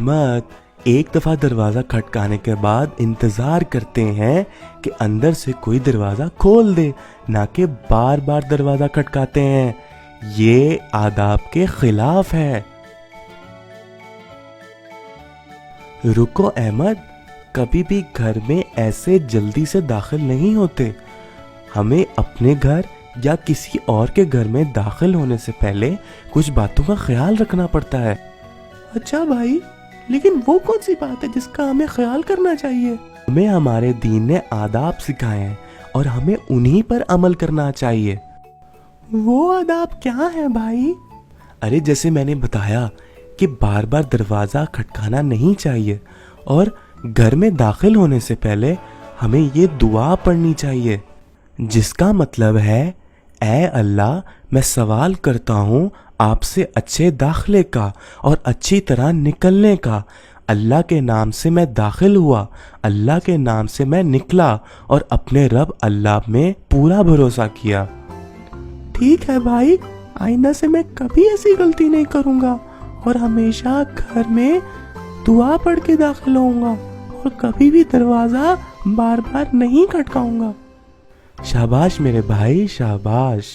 احمد ایک دفعہ دروازہ کھٹکانے کے بعد انتظار کرتے ہیں کہ اندر سے کوئی دروازہ کھول دے، نہ کہ بار بار دروازہ کھٹکاتے ہیں۔ یہ آداب کے خلاف ہے۔ رکو احمد، کبھی بھی گھر میں ایسے جلدی سے داخل نہیں ہوتے۔ ہمیں اپنے گھر یا کسی اور کے گھر میں داخل ہونے سے پہلے کچھ باتوں کا خیال رکھنا پڑتا ہے۔ اچھا بھائی، لیکن وہ کون سی بات ہے جس کا ہمیں خیال کرنا چاہیے؟ ہمیں ہمارے دین نے آداب سکھائے ہیں اور ہمیں انہی پر عمل کرنا چاہیے۔ وہ آداب کیا ہیں بھائی؟ ارے جیسے میں نے بتایا کہ بار بار دروازہ کھٹکانا نہیں چاہیے، اور گھر میں داخل ہونے سے پہلے ہمیں یہ دعا پڑھنی چاہیے، جس کا مطلب ہے اے اللہ، میں سوال کرتا ہوں آپ سے اچھے داخلے کا اور اچھی طرح نکلنے کا۔ اللہ کے نام سے میں داخل ہوا، اللہ کے نام سے میں نکلا، اور اپنے رب اللہ میں پورا بھروسہ کیا۔ ٹھیک ہے بھائی، آئندہ سے میں کبھی ایسی غلطی نہیں کروں گا، اور ہمیشہ گھر میں دعا پڑھ کے داخل ہوں گا، اور کبھی بھی دروازہ بار بار نہیں کھٹکاؤں گا۔ شاباش میرے بھائی، شاباش۔